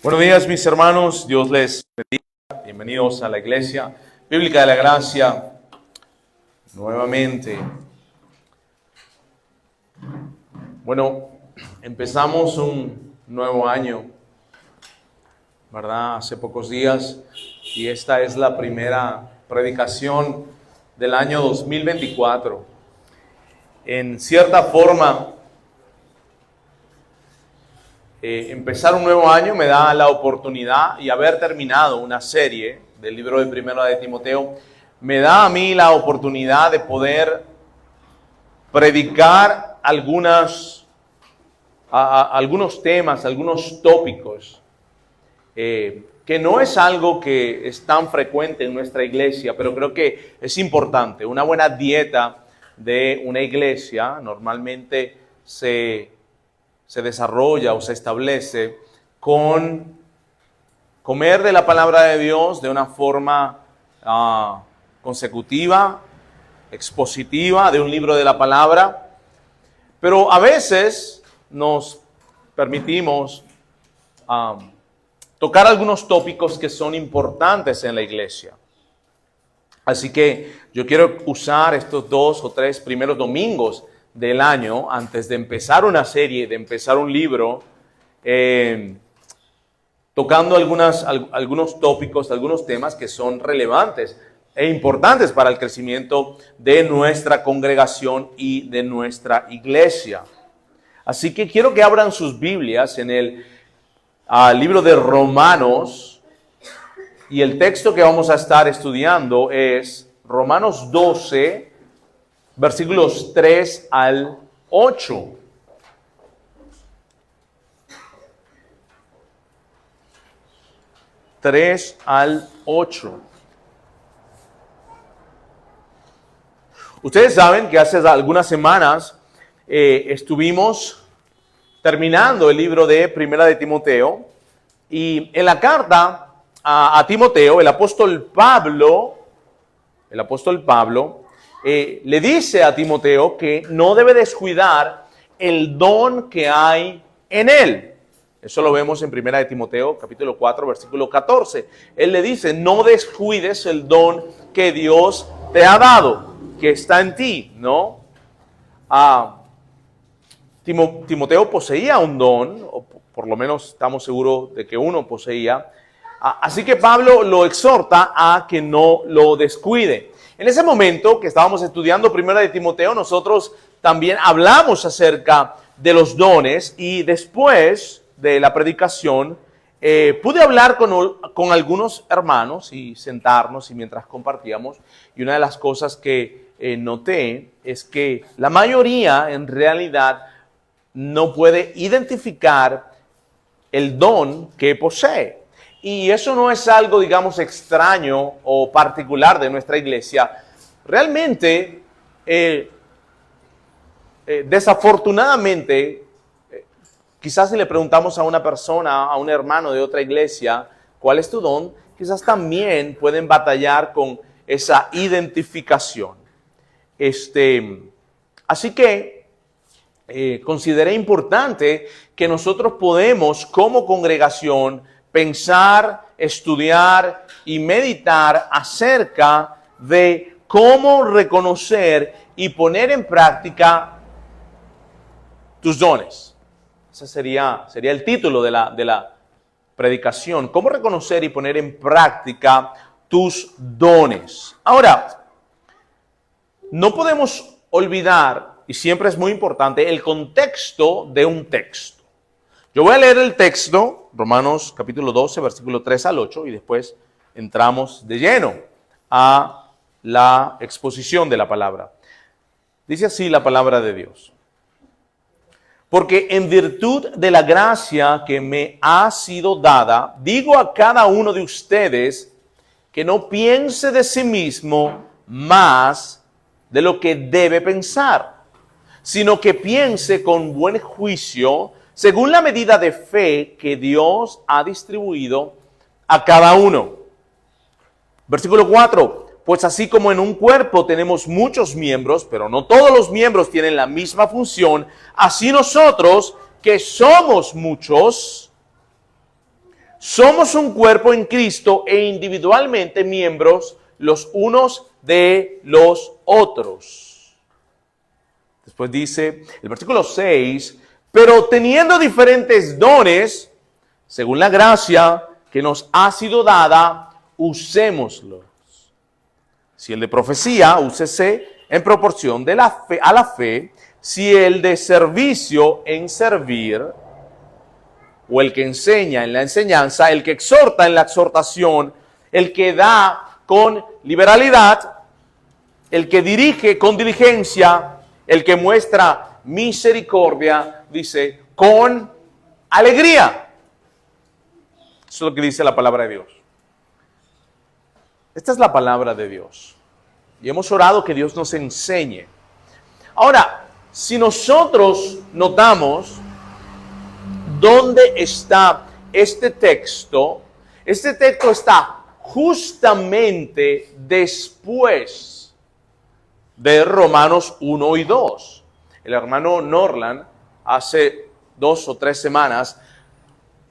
Buenos días, mis hermanos. Dios les bendiga. Bienvenidos a la Iglesia Bíblica de la Gracia. Nuevamente. Bueno, empezamos un nuevo año, ¿verdad? Hace pocos días. Y esta es la primera predicación del año 2024. En cierta forma, empezar un nuevo año me da la oportunidad, y haber terminado una serie del libro de Primera de Timoteo, me da a mí la oportunidad de poder predicar algunos temas, algunos tópicos, que no es algo que es tan frecuente en nuestra iglesia, pero creo que es importante. Una buena dieta de una iglesia normalmente se desarrolla o se establece con comer de la palabra de Dios de una forma consecutiva, expositiva, de un libro de la palabra. Pero a veces nos permitimos tocar algunos tópicos que son importantes en la iglesia. Así que yo quiero usar estos 2 o 3 primeros domingos del año, antes de empezar una serie, de empezar un libro, tocando algunos tópicos, algunos temas que son relevantes e importantes para el crecimiento de nuestra congregación y de nuestra iglesia. Así que quiero que abran sus Biblias en el libro de Romanos, y el texto que vamos a estar estudiando es Romanos 12, versículos 3 al 8. Ustedes saben que hace algunas semanas estuvimos terminando el libro de Primera de Timoteo, y en la carta a Timoteo, el apóstol Pablo le dice a Timoteo que no debe descuidar el don que hay en él. Eso lo vemos en 1 de Timoteo, capítulo 4, versículo 14. Él le dice, no descuides el don que Dios te ha dado, que está en ti, ¿no? Timoteo poseía un don, o por lo menos estamos seguros de que uno poseía. Así que Pablo lo exhorta a que no lo descuide. En ese momento que estábamos estudiando Primera de Timoteo, nosotros también hablamos acerca de los dones, y después de la predicación pude hablar con algunos hermanos y sentarnos, y mientras compartíamos, y una de las cosas que noté es que la mayoría en realidad no puede identificar el don que posee. Y eso no es algo, digamos, extraño o particular de nuestra iglesia. Realmente, desafortunadamente, quizás si le preguntamos a una persona, a un hermano de otra iglesia, ¿cuál es tu don?, quizás también pueden batallar con esa identificación. Así que consideré importante que nosotros podemos, como congregación, pensar, estudiar y meditar acerca de cómo reconocer y poner en práctica tus dones. Ese sería el título de la predicación. Cómo reconocer y poner en práctica tus dones. Ahora, no podemos olvidar, y siempre es muy importante, el contexto de un texto. Yo voy a leer el texto, Romanos capítulo 12, versículo 3 al 8, y después entramos de lleno a la exposición de la palabra. Dice así la palabra de Dios. Porque en virtud de la gracia que me ha sido dada, digo a cada uno de ustedes que no piense de sí mismo más de lo que debe pensar, sino que piense con buen juicio, según la medida de fe que Dios ha distribuido a cada uno. Versículo 4. Pues así como en un cuerpo tenemos muchos miembros, pero no todos los miembros tienen la misma función, así nosotros, que somos muchos, somos un cuerpo en Cristo e individualmente miembros los unos de los otros. Después dice el versículo 6, pero teniendo diferentes dones, según la gracia que nos ha sido dada, usémoslos. Si el de profecía, úsese en proporción de la fe, a la fe. Si el de servicio, en servir. O el que enseña, en la enseñanza. El que exhorta, en la exhortación. El que da con liberalidad. El que dirige con diligencia. El que muestra misericordia, dice, con alegría. Eso es lo que dice la palabra de Dios. Esta es la palabra de Dios. Y hemos orado que Dios nos enseñe. Ahora, si nosotros notamos dónde está este texto está justamente después de Romanos 1 y 2. El hermano Norland hace 2 o 3 semanas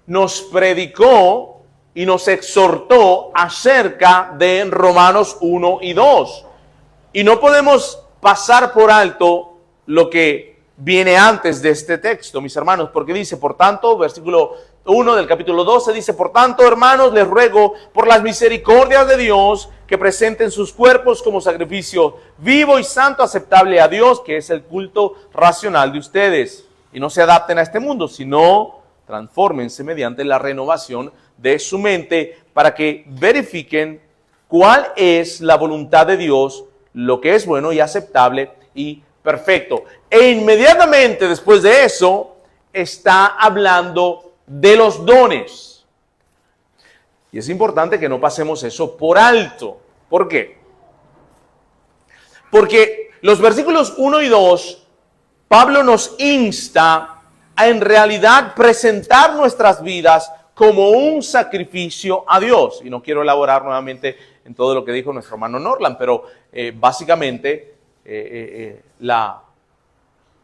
nos predicó y nos exhortó acerca de Romanos 1 y 2. Y no podemos pasar por alto lo que viene antes de este texto, mis hermanos, porque dice, por tanto, versículo 1 del capítulo 12, dice, por tanto, hermanos, les ruego por las misericordias de Dios que presenten sus cuerpos como sacrificio vivo y santo, aceptable a Dios, que es el culto racional de ustedes. Y no se adapten a este mundo, sino transfórmense mediante la renovación de su mente para que verifiquen cuál es la voluntad de Dios, lo que es bueno y aceptable y perfecto. E inmediatamente después de eso está hablando de los dones. Y es importante que no pasemos eso por alto. ¿Por qué? Porque los versículos 1 y 2, Pablo nos insta a en realidad presentar nuestras vidas como un sacrificio a Dios. Y no quiero elaborar nuevamente en todo lo que dijo nuestro hermano Norland, pero básicamente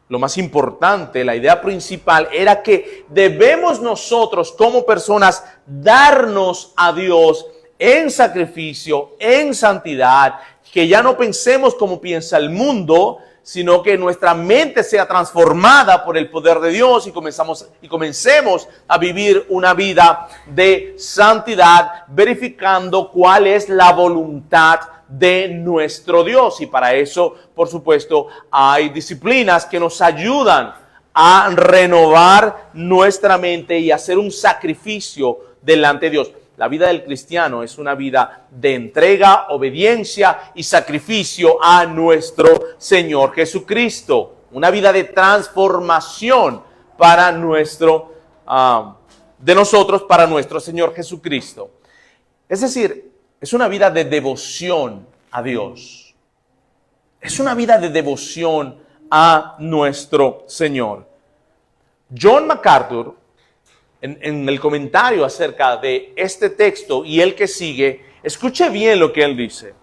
lo más importante, la idea principal era que debemos nosotros como personas darnos a Dios en sacrificio, en santidad, que ya no pensemos como piensa el mundo, sino que nuestra mente sea transformada por el poder de Dios y comencemos a vivir una vida de santidad, verificando cuál es la voluntad de nuestro Dios. Y para eso, por supuesto, hay disciplinas que nos ayudan a renovar nuestra mente y hacer un sacrificio delante de Dios. La vida del cristiano es una vida de entrega, obediencia y sacrificio a nuestro Señor Jesucristo. Una vida de transformación para de nosotros para nuestro Señor Jesucristo. Es decir, es una vida de devoción a Dios. Es una vida de devoción a nuestro Señor. John MacArthur, en el comentario acerca de este texto y el que sigue, escuche bien lo que él dice.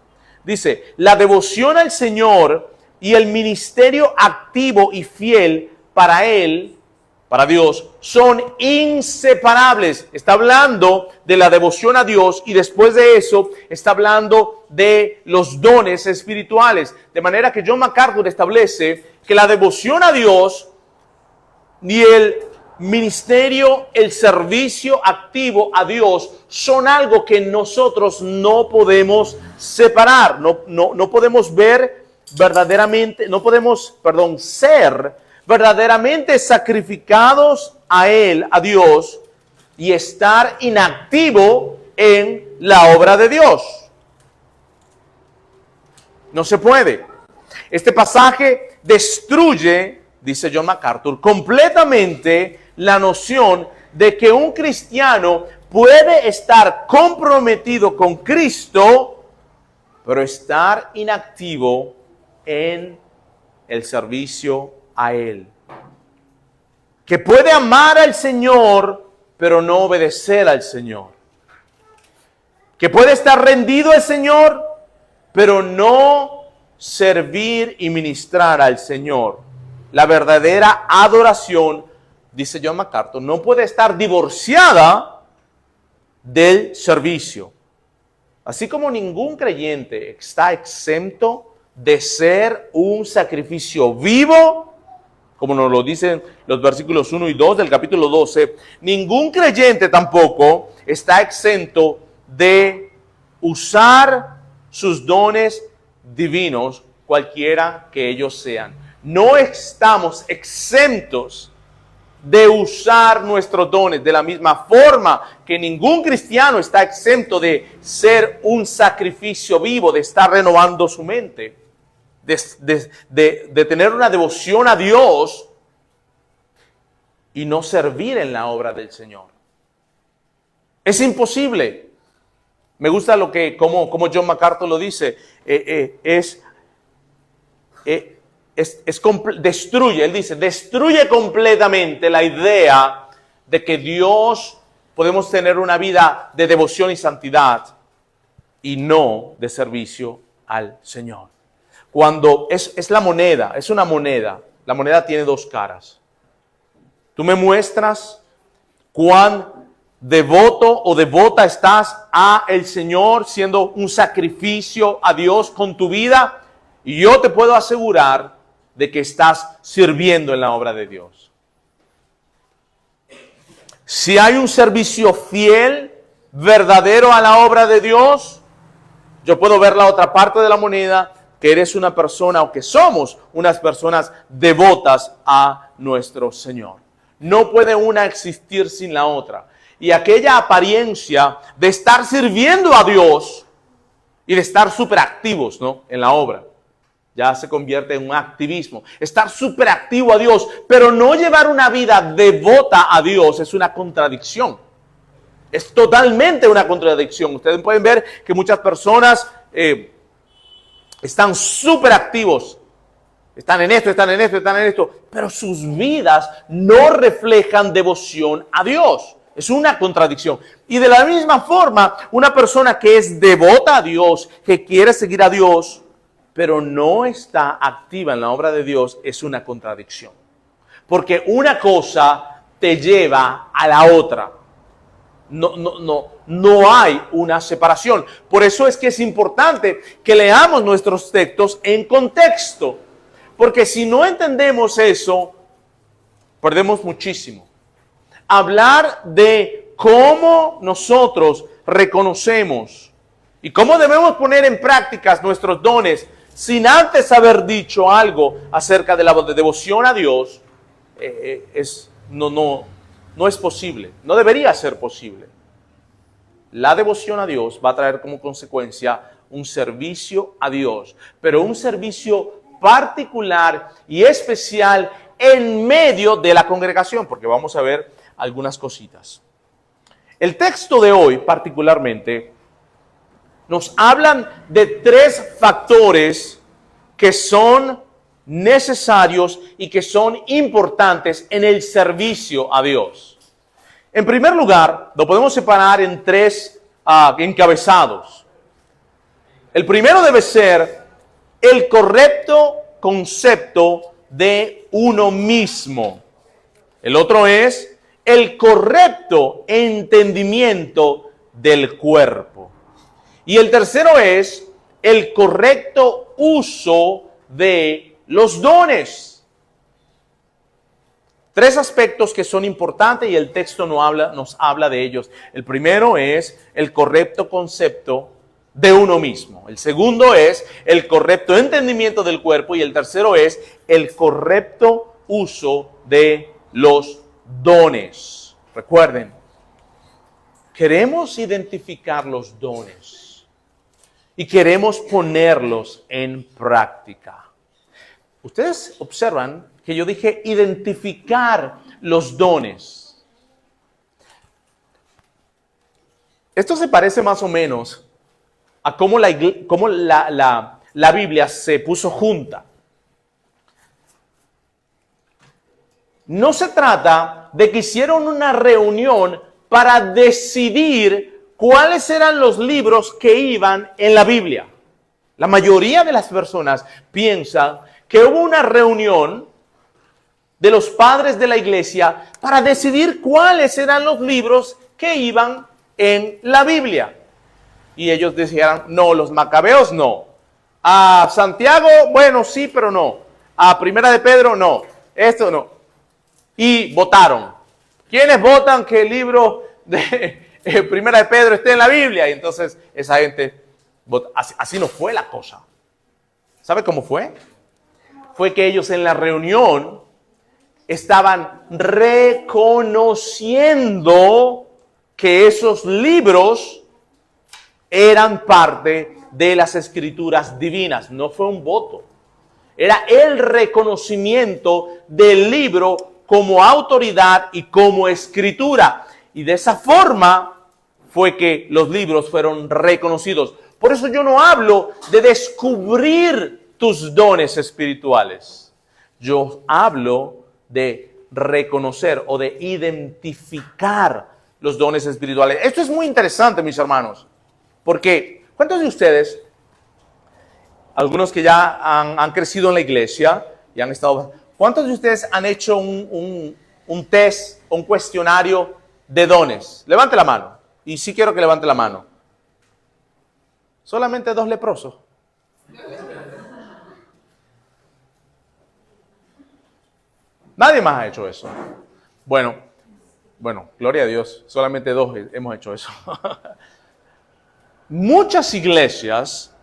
Dice, la devoción al Señor y el ministerio activo y fiel para Él, para Dios, son inseparables. Está hablando de la devoción a Dios y después de eso está hablando de los dones espirituales. De manera que John MacArthur establece que la devoción a Dios y el ministerio, el servicio activo a Dios son algo que nosotros no podemos separar, no podemos ver verdaderamente, ser verdaderamente sacrificados a Él, a Dios, y estar inactivo en la obra de Dios. No se puede. Este pasaje destruye, dice John MacArthur, completamente la noción de que un cristiano puede estar comprometido con Cristo, pero estar inactivo en el servicio a Él. Que puede amar al Señor, pero no obedecer al Señor. Que puede estar rendido al Señor, pero no servir y ministrar al Señor. La verdadera adoración, dice John MacArthur, no puede estar divorciada del servicio. Así como ningún creyente está exento de ser un sacrificio vivo, como nos lo dicen los versículos 1 y 2 del capítulo 12, ningún creyente tampoco está exento de usar sus dones divinos, cualquiera que ellos sean. No estamos exentos de usar nuestros dones de la misma forma que ningún cristiano está exento de ser un sacrificio vivo, de estar renovando su mente, de tener una devoción a Dios y no servir en la obra del Señor. Es imposible. Me gusta como John MacArthur lo dice, destruye, él dice, destruye completamente la idea de que Dios podemos tener una vida de devoción y santidad y no de servicio al Señor. Cuando es la moneda, es una moneda, la moneda tiene dos caras. Tú me muestras cuán devoto o devota estás a el Señor, siendo un sacrificio a Dios con tu vida, y yo te puedo asegurar de que estás sirviendo en la obra de Dios. Si hay un servicio fiel, verdadero a la obra de Dios, yo puedo ver la otra parte de la moneda, que eres una persona o que somos unas personas devotas a nuestro Señor. No puede una existir sin la otra. Y aquella apariencia de estar sirviendo a Dios y de estar súper activos, ¿no?, en la obra, ya se convierte en un activismo. Estar súper activo a Dios, pero no llevar una vida devota a Dios es una contradicción. Es totalmente una contradicción. Ustedes pueden ver que muchas personas están súper activos. Están en esto, están en esto, están en esto. Pero sus vidas no reflejan devoción a Dios. Es una contradicción. Y de la misma forma, una persona que es devota a Dios, que quiere seguir a Dios, pero no está activa en la obra de Dios, es una contradicción. Porque una cosa te lleva a la otra. No hay una separación. Por eso es que es importante que leamos nuestros textos en contexto. Porque si no entendemos eso, perdemos muchísimo. Hablar de cómo nosotros reconocemos y cómo debemos poner en práctica nuestros dones sin antes haber dicho algo acerca de la devoción a Dios, no es posible, no debería ser posible. La devoción a Dios va a traer como consecuencia un servicio a Dios, pero un servicio particular y especial en medio de la congregación, porque vamos a ver algunas cositas. El texto de hoy particularmente nos hablan de tres factores que son necesarios y que son importantes en el servicio a Dios. En primer lugar, lo podemos separar en tres encabezados. El primero debe ser el correcto concepto de uno mismo. El otro es el correcto entendimiento del cuerpo. Y el tercero es el correcto uso de los dones. Tres aspectos que son importantes y el texto nos habla de ellos. El primero es el correcto concepto de uno mismo. El segundo es el correcto entendimiento del cuerpo. Y el tercero es el correcto uso de los dones. Recuerden, queremos identificar los dones y queremos ponerlos en práctica. Ustedes observan que yo dije identificar los dones. Esto se parece más o menos a cómo la Biblia se puso junta. No se trata de que hicieron una reunión para decidir cuáles eran los libros que iban en la Biblia. La mayoría de las personas piensan que hubo una reunión de los padres de la iglesia para decidir cuáles eran los libros que iban en la Biblia. Y ellos decían, no, los macabeos no. A Santiago, bueno, sí, pero no. A Primera de Pedro, no. Esto no. Y votaron. ¿Quiénes votan que el libro de Primera de Pedro esté en la Biblia? Y entonces esa gente vota. Así no fue la cosa. ¿Sabe cómo fue? Fue que ellos en la reunión estaban reconociendo que esos libros eran parte de las escrituras divinas. No fue un voto. Era el reconocimiento del libro como autoridad y como escritura. Y de esa forma fue que los libros fueron reconocidos. Por eso yo no hablo de descubrir tus dones espirituales. Yo hablo de reconocer o de identificar los dones espirituales. Esto es muy interesante, mis hermanos, porque ¿cuántos de ustedes, algunos que ya han crecido en la iglesia y han estado, cuántos de ustedes han hecho un test, un cuestionario de dones? Levante la mano. Y sí quiero que levante la mano. Solamente 2 leprosos. Nadie más ha hecho eso. Bueno, gloria a Dios. Solamente 2 hemos hecho eso. Muchas iglesias,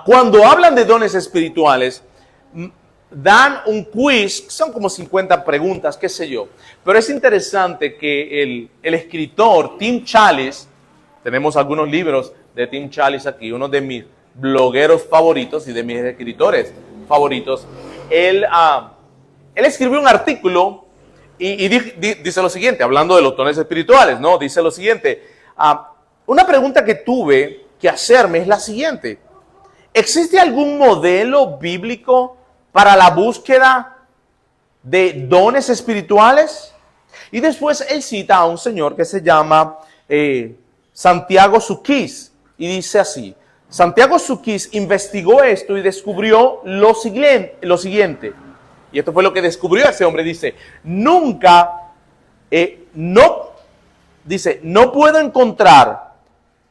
cuando hablan de dones espirituales, dan un quiz, son como 50 preguntas, qué sé yo. Pero es interesante que el escritor Tim Challies, tenemos algunos libros de Tim Challies aquí, uno de mis blogueros favoritos y de mis escritores favoritos. Él escribió un artículo y dice lo siguiente, hablando de los dones espirituales, ¿no? Dice lo siguiente, una pregunta que tuve que hacerme es la siguiente. ¿Existe algún modelo bíblico para la búsqueda de dones espirituales? Y después él cita a un señor que se llama Santiago Suquis y dice así, Santiago Suquis investigó esto y descubrió lo siguiente. Y esto fue lo que descubrió ese hombre. Dice, no puedo encontrar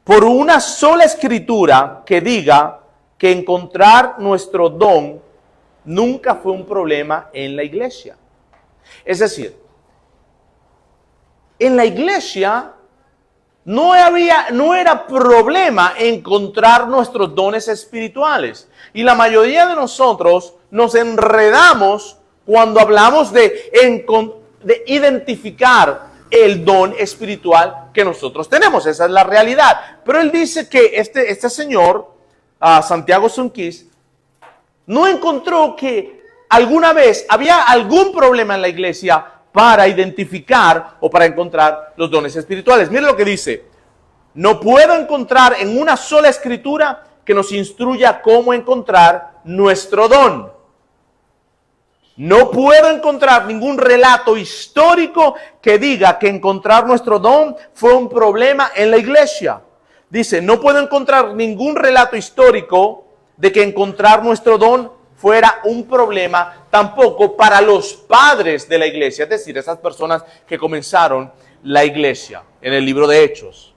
por una sola escritura que diga que encontrar nuestro don nunca fue un problema en la iglesia. Es decir, en la iglesia no era problema encontrar nuestros dones espirituales. Y la mayoría de nosotros nos enredamos cuando hablamos de identificar el don espiritual que nosotros tenemos. Esa es la realidad. Pero él dice que este señor, Santiago Suquis, no encontró que alguna vez había algún problema en la iglesia para identificar o para encontrar los dones espirituales. Mire lo que dice. No puedo encontrar en una sola escritura que nos instruya cómo encontrar nuestro don. No puedo encontrar ningún relato histórico que diga que encontrar nuestro don fue un problema en la iglesia. Dice, no puedo encontrar ningún relato histórico de que encontrar nuestro don fuera un problema tampoco para los padres de la iglesia, es decir, esas personas que comenzaron la iglesia en el libro de Hechos.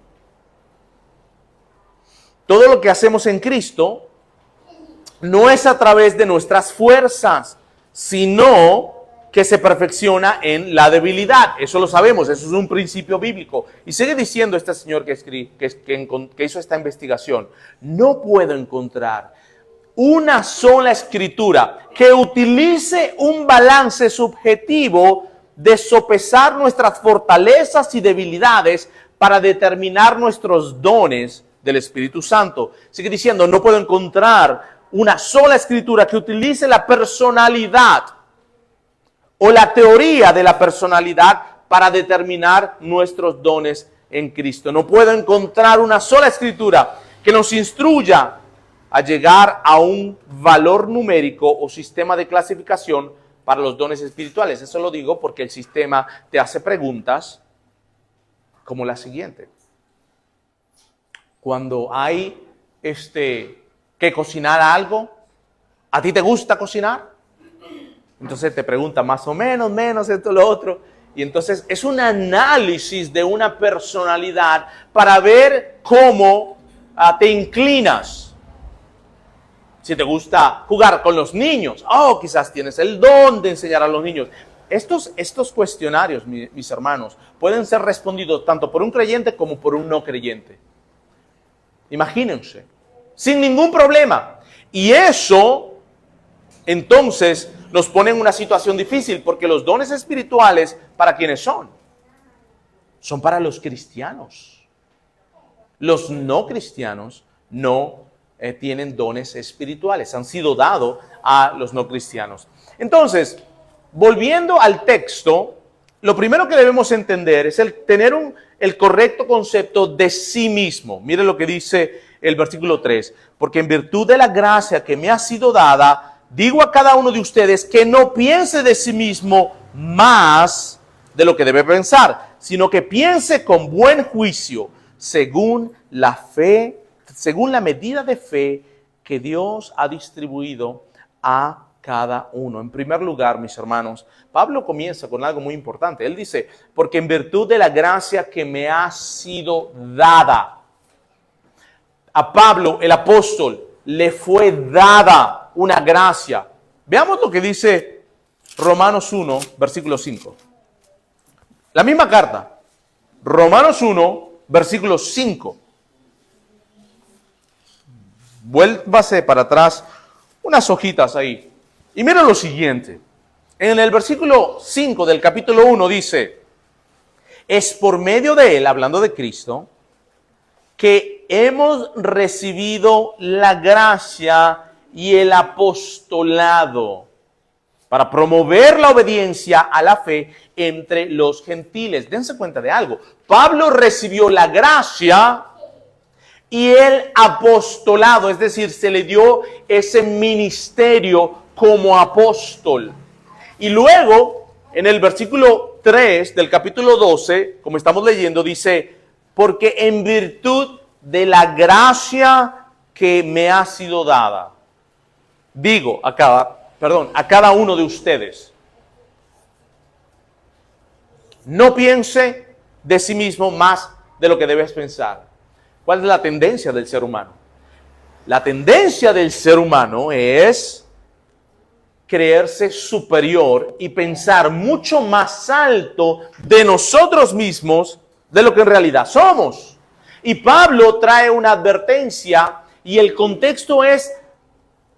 Todo lo que hacemos en Cristo no es a través de nuestras fuerzas, sino que se perfecciona en la debilidad. Eso lo sabemos, eso es un principio bíblico. Y sigue diciendo este señor que hizo esta investigación, no puedo encontrar una sola escritura que utilice un balance subjetivo de sopesar nuestras fortalezas y debilidades para determinar nuestros dones del Espíritu Santo. Sigue diciendo, no puedo encontrar una sola escritura que utilice la personalidad o la teoría de la personalidad para determinar nuestros dones en Cristo. No puedo encontrar una sola escritura que nos instruya a llegar a un valor numérico o sistema de clasificación para los dones espirituales. Eso lo digo porque el sistema te hace preguntas como la siguiente. Cuando hay que cocinar algo, ¿a ti te gusta cocinar? Entonces te pregunta más o menos, esto, lo otro. Y entonces es un análisis de una personalidad para ver cómo te inclinas. Si te gusta jugar con los niños, quizás tienes el don de enseñar a los niños. Estos cuestionarios, mis hermanos, pueden ser respondidos tanto por un creyente como por un no creyente. Imagínense, sin ningún problema. Y eso, entonces, nos pone en una situación difícil, porque los dones espirituales, ¿para quiénes son? Son para los cristianos. Los no cristianos no tienen dones espirituales, han sido dados a los no cristianos. Entonces, volviendo al texto, lo primero que debemos entender es el tener el correcto concepto de sí mismo. Mire lo que dice el versículo 3. Porque en virtud de la gracia que me ha sido dada, digo a cada uno de ustedes que no piense de sí mismo más de lo que debe pensar, sino que piense con buen juicio, según la fe, según la medida de fe que Dios ha distribuido a cada uno. En primer lugar, mis hermanos, Pablo comienza con algo muy importante. Él dice, porque en virtud de la gracia que me ha sido dada. A Pablo, el apóstol, le fue dada una gracia. Veamos lo que dice Romanos 1, versículo 5. La misma carta. Romanos 1, versículo 5. Vuélvase para atrás unas hojitas ahí. Y mira lo siguiente. En el versículo 5 del capítulo 1 dice, es por medio de él, hablando de Cristo, que hemos recibido la gracia y el apostolado para promover la obediencia a la fe entre los gentiles. Dense cuenta de algo. Pablo recibió la gracia y el apostolado, es decir, se le dio ese ministerio como apóstol. Y luego, en el versículo 3 del capítulo 12, como estamos leyendo, dice, porque en virtud de la gracia que me ha sido dada, digo a cada uno de ustedes, no piense de sí mismo más de lo que debes pensar. ¿Cuál es la tendencia del ser humano? La tendencia del ser humano es creerse superior y pensar mucho más alto de nosotros mismos de lo que en realidad somos. Y Pablo trae una advertencia y el contexto es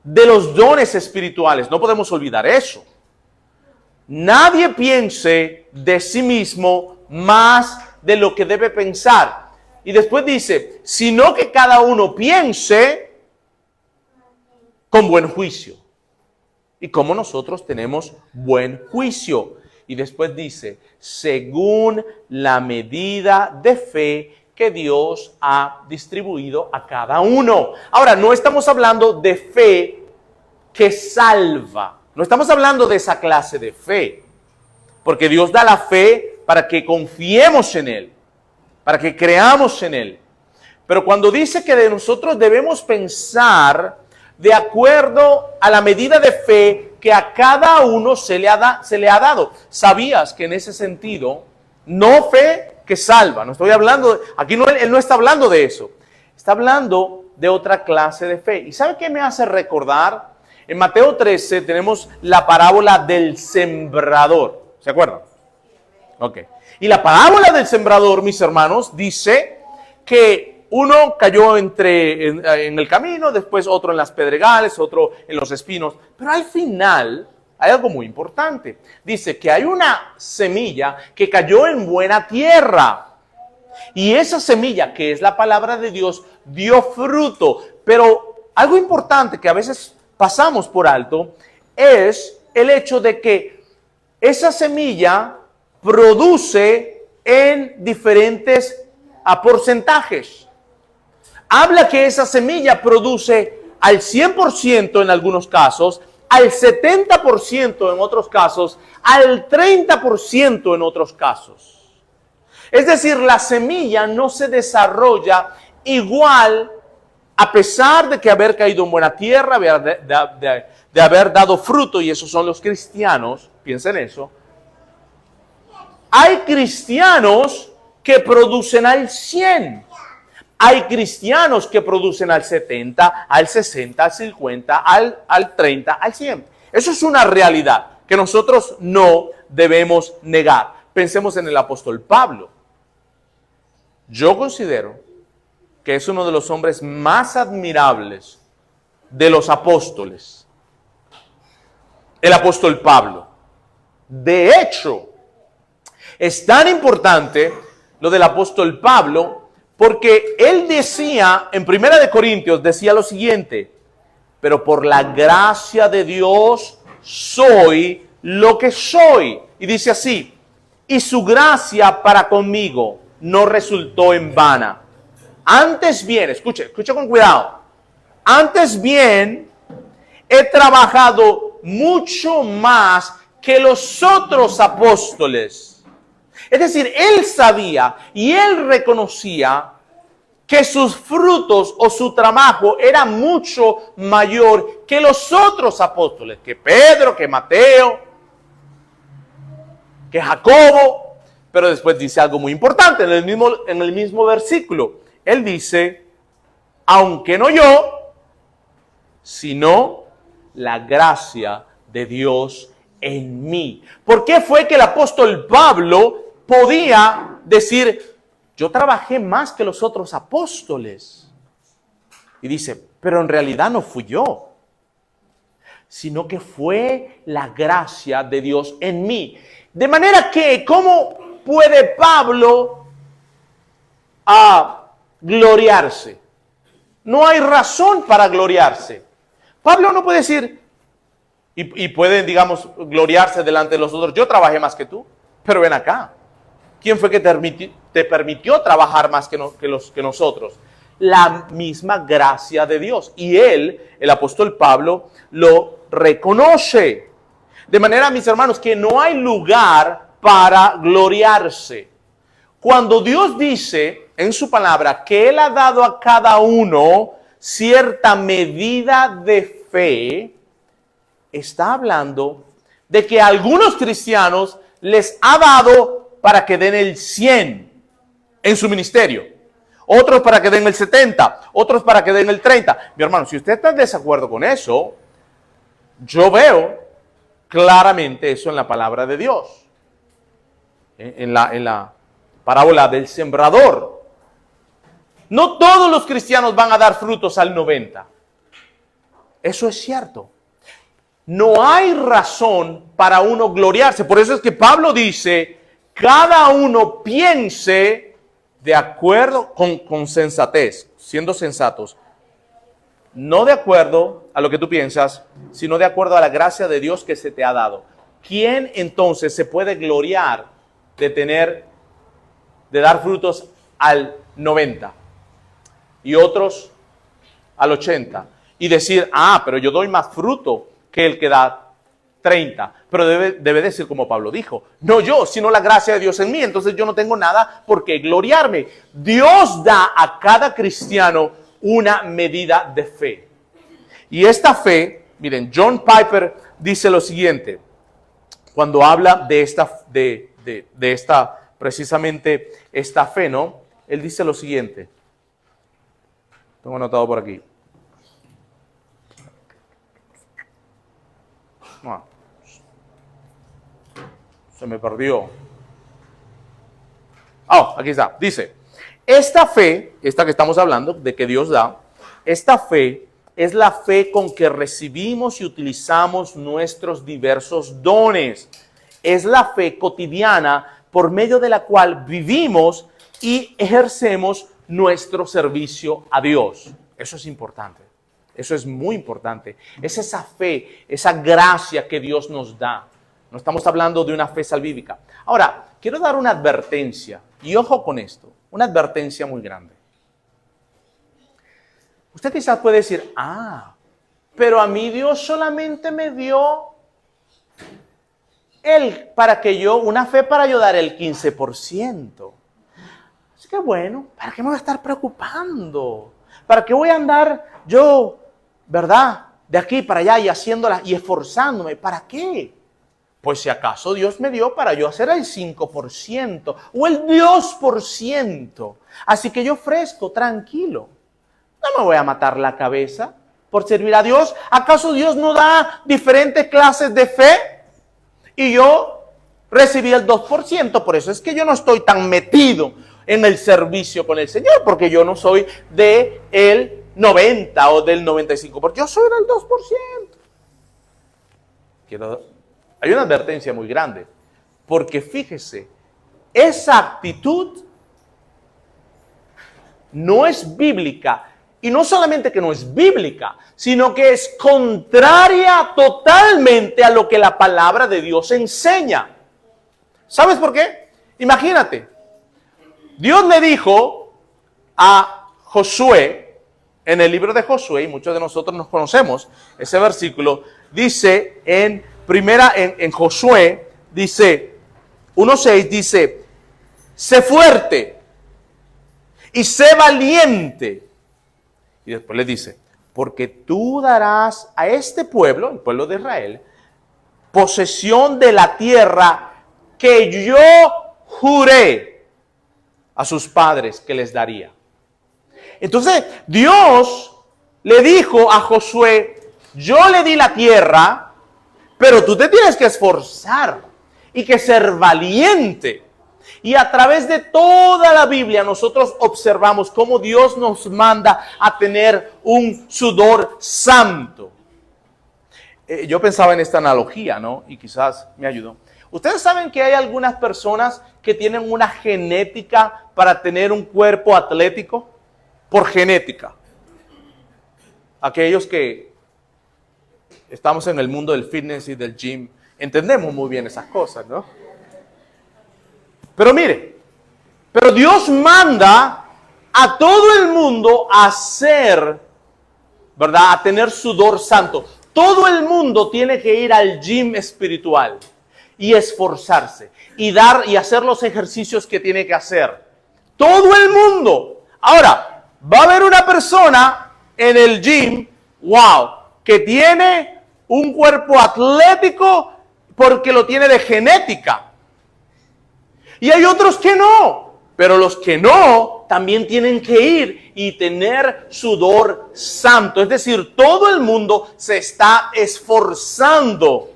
de los dones espirituales. No podemos olvidar eso. Nadie piense de sí mismo más de lo que debe pensar. Y después dice, sino que cada uno piense con buen juicio. Y como nosotros tenemos buen juicio. Y después dice, según la medida de fe que Dios ha distribuido a cada uno. Ahora, no estamos hablando de fe que salva. No estamos hablando de esa clase de fe. Porque Dios da la fe para que confiemos en Él, para que creamos en Él. Pero cuando dice que de nosotros debemos pensar de acuerdo a la medida de fe que a cada uno se le ha dado. ¿Sabías que en ese sentido, no fe que salva? No estoy hablando, aquí no, él no está hablando de eso. Está hablando de otra clase de fe. ¿Y sabe qué me hace recordar? En Mateo 13 tenemos la parábola del sembrador. ¿Se acuerdan? Ok. Y la parábola del sembrador, mis hermanos, dice que uno cayó en el camino, después otro en las pedregales, otro en los espinos. Pero al final hay algo muy importante. Dice que hay una semilla que cayó en buena tierra. Y esa semilla, que es la palabra de Dios, dio fruto. Pero algo importante que a veces pasamos por alto es el hecho de que esa semilla produce en diferentes porcentajes. Habla que esa semilla produce al 100% en algunos casos, al 70% en otros casos, al 30% en otros casos. Es decir, la semilla no se desarrolla igual a pesar de que haber caído en buena tierra, de haber dado fruto, y esos son los cristianos, piensen eso. Hay cristianos que producen al 100. Hay cristianos que producen al 70, al 60, al 50, al 30, al 100. Eso es una realidad que nosotros no debemos negar. Pensemos en el apóstol Pablo. Yo considero que es uno de los hombres más admirables de los apóstoles. El apóstol Pablo. De hecho, es tan importante lo del apóstol Pablo porque él decía, en 1 Corintios, decía lo siguiente: pero por la gracia de Dios soy lo que soy. Y dice así: y su gracia para conmigo no resultó en vana. Antes bien, escuche con cuidado. Antes bien, he trabajado mucho más que los otros apóstoles. Es decir, él sabía y él reconocía que sus frutos o su trabajo era mucho mayor que los otros apóstoles, que Pedro, que Mateo, que Jacobo. Pero después dice algo muy importante en el mismo versículo. Él dice: aunque no yo, sino la gracia de Dios en mí. ¿Por qué fue que el apóstol Pablo podía decir: yo trabajé más que los otros apóstoles? Y dice: pero en realidad no fui yo, sino que fue la gracia de Dios en mí. De manera que, ¿cómo puede Pablo gloriarse? No hay razón para gloriarse. Pablo no puede decir, y puede, digamos, gloriarse delante de los otros: yo trabajé más que tú. Pero ven acá, ¿quién fue que te permitió trabajar más que nosotros? La misma gracia de Dios. Y él, el apóstol Pablo, lo reconoce. De manera, mis hermanos, que no hay lugar para gloriarse. Cuando Dios dice en su palabra que Él ha dado a cada uno cierta medida de fe, está hablando de que a algunos cristianos les ha dado para que den el 100 en su ministerio. Otros para que den el 70, otros para que den el 30. Mi hermano, si usted está en desacuerdo con eso, yo veo claramente eso en la palabra de Dios. En la parábola del sembrador. No todos los cristianos van a dar frutos al 90. Eso es cierto. No hay razón para uno gloriarse. Por eso es que Pablo dice: cada uno piense de acuerdo con sensatez, siendo sensatos. No de acuerdo a lo que tú piensas, sino de acuerdo a la gracia de Dios que se te ha dado. ¿Quién entonces se puede gloriar de dar frutos al 90 y otros al 80? Y decir: pero yo doy más fruto que el que da 30. Pero debe decir como Pablo dijo: no yo, sino la gracia de Dios en mí. Entonces yo no tengo nada por qué gloriarme. Dios da a cada cristiano una medida de fe. Y esta fe, miren, John Piper dice lo siguiente, cuando habla de esta precisamente esta fe, ¿no? Él dice lo siguiente. Tengo anotado por aquí. Se me perdió. Aquí está. Dice: esta fe, esta que estamos hablando, de que Dios da, esta fe es la fe con que recibimos y utilizamos nuestros diversos dones. Es la fe cotidiana por medio de la cual vivimos y ejercemos nuestro servicio a Dios. Eso es importante. Eso es muy importante. Es esa fe, esa gracia que Dios nos da. No estamos hablando de una fe salvífica. Ahora, quiero dar una advertencia. Y ojo con esto. Una advertencia muy grande. Usted quizás puede decir: pero a mí Dios solamente me dio una fe para yo dar el 15%. Así que bueno, ¿para qué me voy a estar preocupando? ¿Para qué voy a andar yo, verdad, de aquí para allá y haciéndola y esforzándome? ¿Para qué? Pues si acaso Dios me dio para yo hacer el 5% o el 2%. Así que yo ofrezco, tranquilo. No me voy a matar la cabeza por servir a Dios. ¿Acaso Dios no da diferentes clases de fe? Y yo recibí el 2%. Por eso es que yo no estoy tan metido en el servicio con el Señor. Porque yo no soy del 90 o del 95%. Porque yo soy del 2%. Hay una advertencia muy grande. Porque fíjese, esa actitud no es bíblica. Y no solamente que no es bíblica, sino que es contraria totalmente a lo que la palabra de Dios enseña. ¿Sabes por qué? Imagínate, Dios le dijo a Josué, en el libro de Josué, y muchos de nosotros nos conocemos, ese versículo, dice en Josué, dice, 1:6, dice, sé fuerte y sé valiente. Y después le dice, porque tú darás a este pueblo, el pueblo de Israel, posesión de la tierra que yo juré a sus padres que les daría. Entonces, Dios le dijo a Josué, yo le di la tierra, pero tú te tienes que esforzar y que ser valiente. Y a través de toda la Biblia nosotros observamos cómo Dios nos manda a tener un sudor santo. Yo pensaba en esta analogía, ¿no? Y quizás me ayudó. Ustedes saben que hay algunas personas que tienen una genética para tener un cuerpo atlético, por genética. Aquellos que estamos en el mundo del fitness y del gym, entendemos muy bien esas cosas, ¿no? Pero mire, pero Dios manda a todo el mundo a hacer, ¿verdad? A tener sudor santo. Todo el mundo tiene que ir al gym espiritual y esforzarse y hacer los ejercicios que tiene que hacer. Todo el mundo. Ahora, va a haber una persona en el gym, wow, que tiene un cuerpo atlético porque lo tiene de genética. Y hay otros que no, pero los que no también tienen que ir y tener sudor santo. Es decir, todo el mundo se está esforzando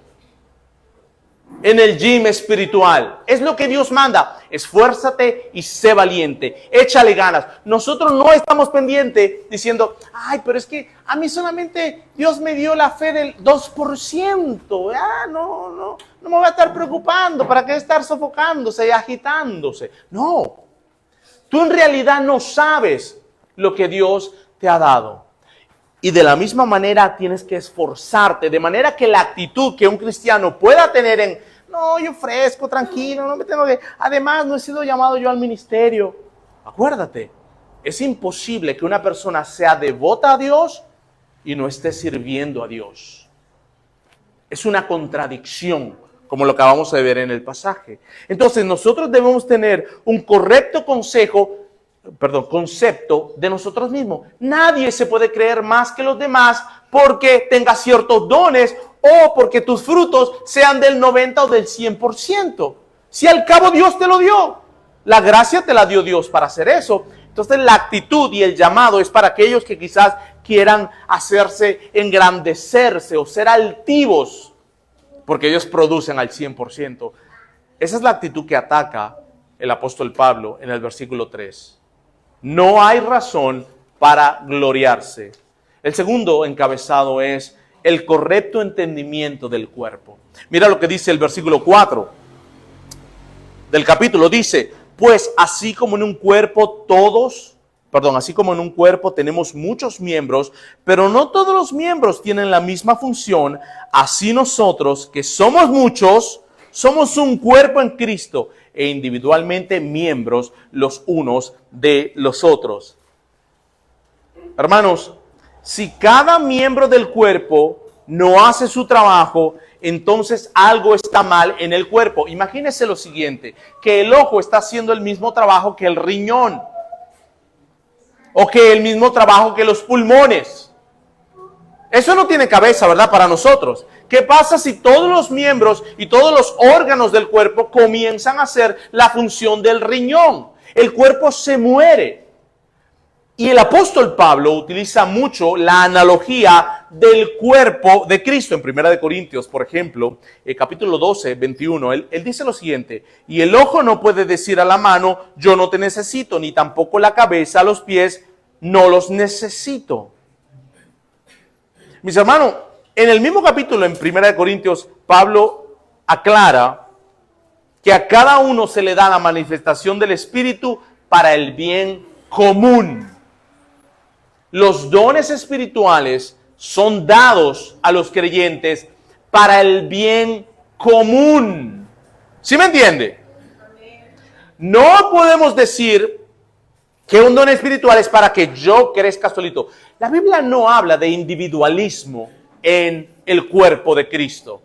en el gym espiritual. Es lo que Dios manda. Esfuérzate y sé valiente. Échale ganas. Nosotros no estamos pendientes diciendo, ay, pero es que a mí solamente Dios me dio la fe del 2%. No me voy a estar preocupando. ¿Para qué estar sofocándose y agitándose? No. Tú en realidad no sabes lo que Dios te ha dado. Y de la misma manera tienes que esforzarte, de manera que la actitud que un cristiano pueda tener en, no, yo ofrezco, tranquilo, no me tengo que, además no he sido llamado yo al ministerio. Acuérdate, es imposible que una persona sea devota a Dios y no esté sirviendo a Dios. Es una contradicción, como lo acabamos de ver en el pasaje. Entonces nosotros debemos tener un correcto concepto de nosotros mismos. Nadie se puede creer más que los demás porque tenga ciertos dones o porque tus frutos sean del 90 o del 100%. Si al cabo Dios te lo dio, la gracia te la dio Dios para hacer eso. Entonces la actitud y el llamado es para aquellos que quizás quieran hacerse engrandecerse o ser altivos porque ellos producen al 100%. Esa es la actitud que ataca el apóstol Pablo en el versículo 3. No hay razón para gloriarse. El segundo encabezado es el correcto entendimiento del cuerpo. Mira lo que dice el versículo 4 del capítulo. Dice, pues así como en un cuerpo tenemos muchos miembros, pero no todos los miembros tienen la misma función, así nosotros, que somos muchos, somos un cuerpo en Cristo e individualmente miembros los unos de los otros. Hermanos, si cada miembro del cuerpo no hace su trabajo, entonces algo está mal en el cuerpo. Imagínese lo siguiente, que el ojo está haciendo el mismo trabajo que el riñón, o que el mismo trabajo que los pulmones. Eso no tiene cabeza, ¿verdad? Para nosotros. ¿Qué pasa si todos los miembros y todos los órganos del cuerpo comienzan a hacer la función del riñón? El cuerpo se muere. Y el apóstol Pablo utiliza mucho la analogía del cuerpo de Cristo. En 1 Corintios, por ejemplo, capítulo 12, 21, él dice lo siguiente: y el ojo no puede decir a la mano, yo no te necesito, ni tampoco la cabeza a los pies, no los necesito. Mis hermanos, en el mismo capítulo, en 1 Corintios, Pablo aclara que a cada uno se le da la manifestación del Espíritu para el bien común. Los dones espirituales son dados a los creyentes para el bien común. ¿Sí me entiende? No podemos decir que un don espiritual es para que yo crezca solito. La Biblia no habla de individualismo en el cuerpo de Cristo.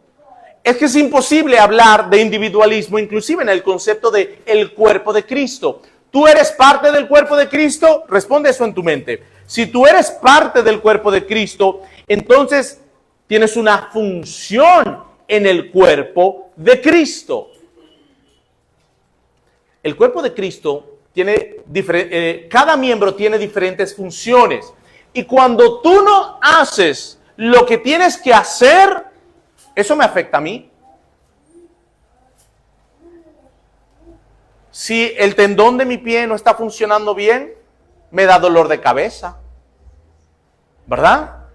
Es que es imposible hablar de individualismo, inclusive en el concepto de el cuerpo de Cristo. ¿Tú eres parte del cuerpo de Cristo? Responde eso en tu mente. Si tú eres parte del cuerpo de Cristo, entonces tienes una función en el cuerpo de Cristo. El cuerpo de Cristo tiene cada miembro tiene diferentes funciones. Y cuando tú no haces lo que tienes que hacer, eso me afecta a mí. Si el tendón de mi pie no está funcionando bien, me da dolor de cabeza, ¿verdad?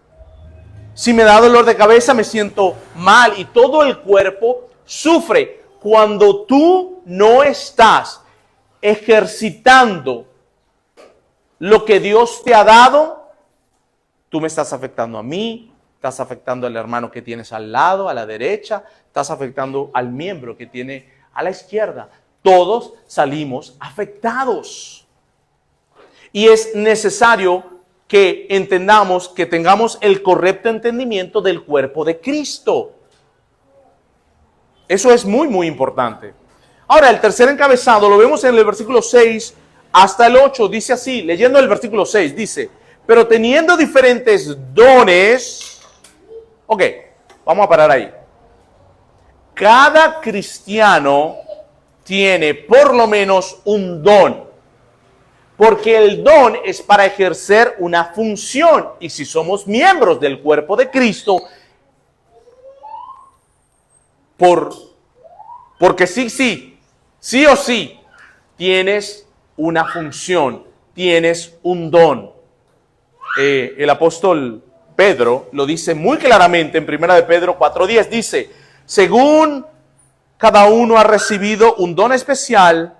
Si me da dolor de cabeza, me siento mal y todo el cuerpo sufre. Cuando tú no estás ejercitando lo que Dios te ha dado, tú me estás afectando a mí, estás afectando al hermano que tienes al lado, a la derecha, estás afectando al miembro que tiene a la izquierda. Todos salimos afectados. Y es necesario que entendamos, que tengamos el correcto entendimiento del cuerpo de Cristo. Eso es muy, muy importante. Ahora, el tercer encabezado lo vemos en el versículo 6 hasta el 8. Dice así, leyendo el versículo 6, dice: pero teniendo diferentes dones. Ok, vamos a parar ahí. Cada cristiano tiene por lo menos un don. Porque el don es para ejercer una función. Y si somos miembros del cuerpo de Cristo, porque sí o sí, tienes una función, tienes un don. El apóstol Pedro lo dice muy claramente en 1 de Pedro 4:10. Dice, según cada uno ha recibido un don especial.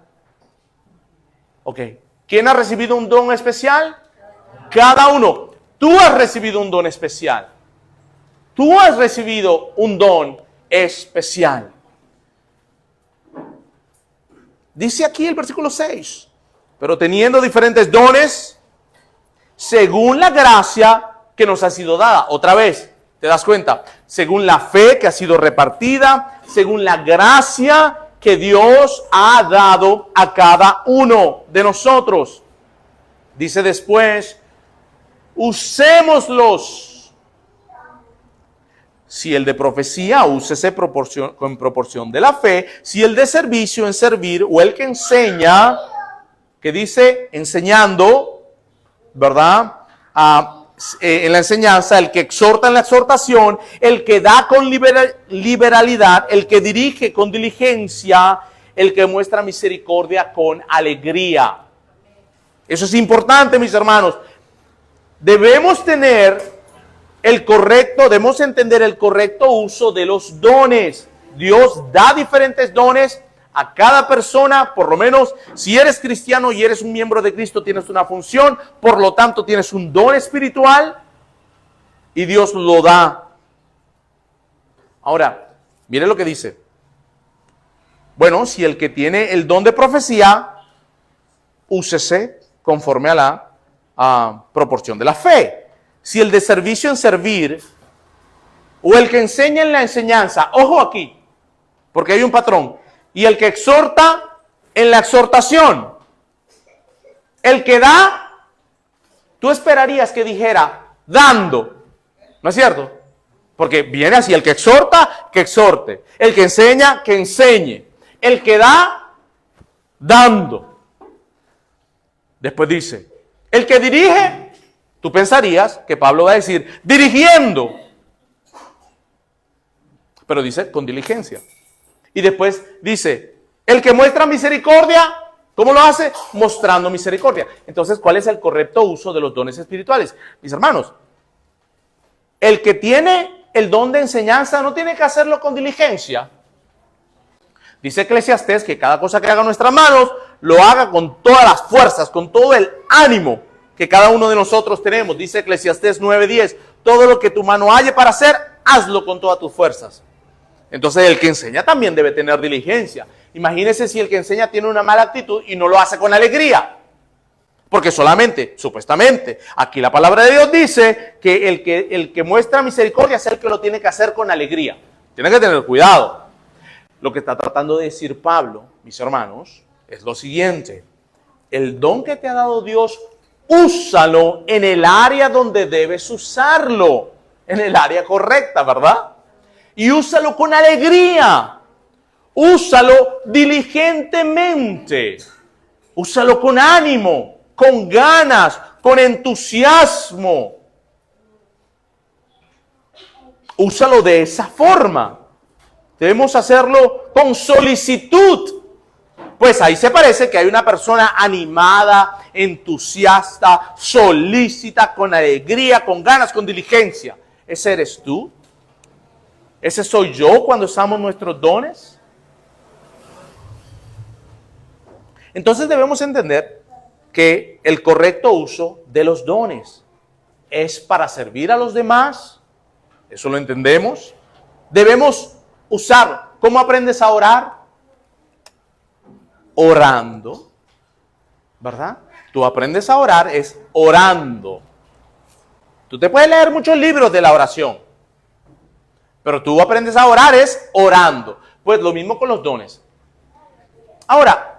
Ok. ¿Quién ha recibido un don especial? Cada uno. Tú has recibido un don especial. Tú has recibido un don especial. Dice aquí el versículo 6. Pero teniendo diferentes dones, según la gracia que nos ha sido dada. Otra vez, ¿te das cuenta? Según la fe que ha sido repartida, según la gracia que Dios ha dado a cada uno de nosotros. Dice después, usémoslos. Si el de profecía, úsese con proporción de la fe. Si el de servicio, en servir. O el que enseña, que dice enseñando, ¿verdad? En la enseñanza, el que exhorta en la exhortación, el que da con liberalidad, el que dirige con diligencia, el que muestra misericordia con alegría. Eso es importante, mis hermanos. Debemos entender el correcto uso de los dones. Dios da diferentes dones a cada persona. Por lo menos, si eres cristiano y eres un miembro de Cristo, tienes una función. Por lo tanto, tienes un don espiritual y Dios lo da. Ahora, mire lo que dice. Bueno, si el que tiene el don de profecía, úsese conforme a la proporción de la fe. Si el de servicio, en servir. O el que enseña en la enseñanza. Ojo aquí, porque hay un patrón. Y el que exhorta en la exhortación. El que da, tú esperarías que dijera dando. ¿No es cierto? Porque viene así, el que exhorta, que exhorte. El que enseña, que enseñe. El que da, dando. Después dice, el que dirige, tú pensarías que Pablo va a decir, dirigiendo. Pero dice, con diligencia. Y después dice, el que muestra misericordia, ¿cómo lo hace? Mostrando misericordia. Entonces, ¿cuál es el correcto uso de los dones espirituales? Mis hermanos, el que tiene el don de enseñanza no tiene que hacerlo con diligencia. Dice Eclesiastés que cada cosa que haga nuestras manos, lo haga con todas las fuerzas, con todo el ánimo que cada uno de nosotros tenemos. Dice Eclesiastés 9:10, todo lo que tu mano halle para hacer, hazlo con todas tus fuerzas. Entonces el que enseña también debe tener diligencia. Imagínese si el que enseña tiene una mala actitud y no lo hace con alegría. Porque solamente, supuestamente, aquí la palabra de Dios dice que el que muestra misericordia es el que lo tiene que hacer con alegría. Tiene que tener cuidado. Lo que está tratando de decir Pablo, mis hermanos, es lo siguiente. El don que te ha dado Dios, úsalo en el área donde debes usarlo. En el área correcta, ¿verdad? Y úsalo con alegría. Úsalo diligentemente. Úsalo con ánimo, con ganas, con entusiasmo. Úsalo de esa forma. Debemos hacerlo con solicitud. Pues ahí se parece que hay una persona animada, entusiasta, solícita, con alegría, con ganas, con diligencia. ¿Ese eres tú? ¿Ese soy yo cuando usamos nuestros dones? Entonces debemos entender que el correcto uso de los dones es para servir a los demás. Eso lo entendemos. Debemos usarlo. ¿Cómo aprendes a orar? Orando, ¿verdad? Tú aprendes a orar es orando. Tú te puedes leer muchos libros de la oración, pero tú aprendes a orar es orando. Pues lo mismo con los dones. Ahora,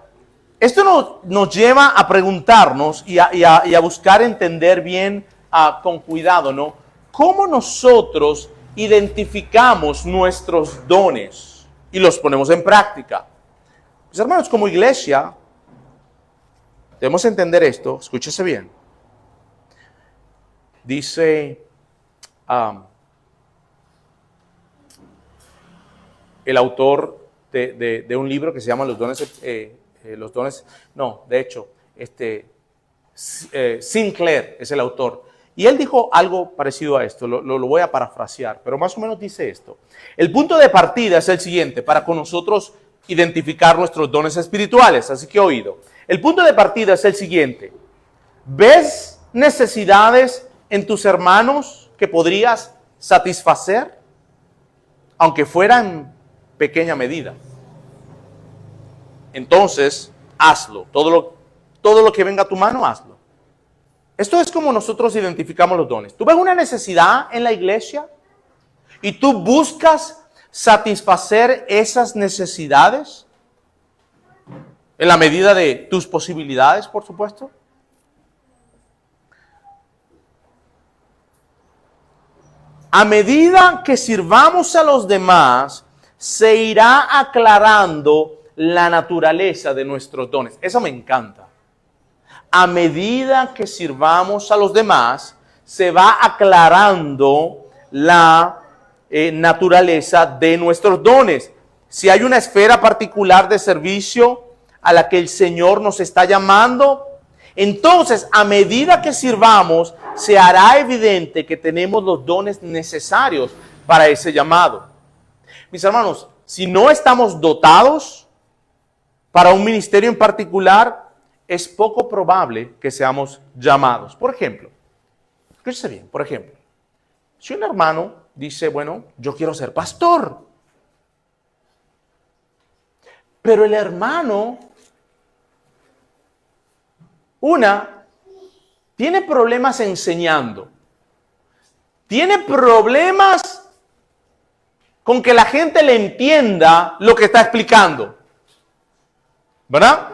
esto nos lleva a preguntarnos y a buscar entender bien con cuidado, ¿no? ¿Cómo nosotros identificamos nuestros dones y los ponemos en práctica? Mis hermanos, como iglesia, debemos entender esto. Escúchese bien. Dice el autor de un libro que se llama Los dones, Sinclair es el autor. Y él dijo algo parecido a esto, lo voy a parafrasear, pero más o menos dice esto. El punto de partida es el siguiente, para con nosotros identificar nuestros dones espirituales. Así que oído. El punto de partida es el siguiente. ¿Ves necesidades en tus hermanos que podrías satisfacer? Aunque fuera en pequeña medida. Entonces, hazlo. Todo lo que venga a tu mano, hazlo. Esto es como nosotros identificamos los dones. ¿Tú ves una necesidad en la iglesia? Y tú buscas satisfacer esas necesidades en la medida de tus posibilidades, por supuesto. A medida que sirvamos a los demás, se irá aclarando la naturaleza de nuestros dones. Eso me encanta. A medida que sirvamos a los demás, se va aclarando la naturaleza de nuestros dones. Si hay una esfera particular de servicio a la que el Señor nos está llamando, entonces a medida que sirvamos se hará evidente que tenemos los dones necesarios para ese llamado. Mis hermanos, si no estamos dotados para un ministerio en particular, es poco probable que seamos llamados. Por ejemplo, escúchese bien, por ejemplo, si un hermano dice, bueno, yo quiero ser pastor. Pero el hermano, tiene problemas enseñando. Tiene problemas con que la gente le entienda lo que está explicando. ¿Verdad?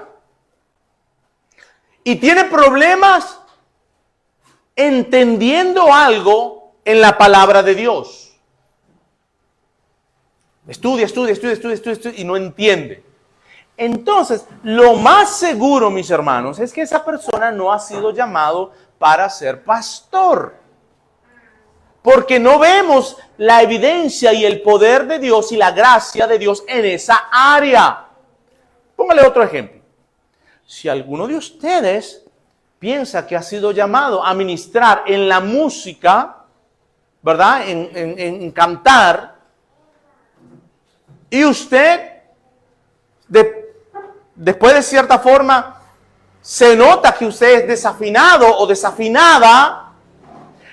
Y tiene problemas entendiendo algo en la palabra de Dios. Estudia y no entiende. Entonces, lo más seguro, mis hermanos, es que esa persona no ha sido llamado para ser pastor. Porque no vemos la evidencia y el poder de Dios y la gracia de Dios en esa área. Póngale otro ejemplo. Si alguno de ustedes piensa que ha sido llamado a ministrar en la música, ¿verdad? En cantar, y usted, después de cierta forma, se nota que usted es desafinado o desafinada,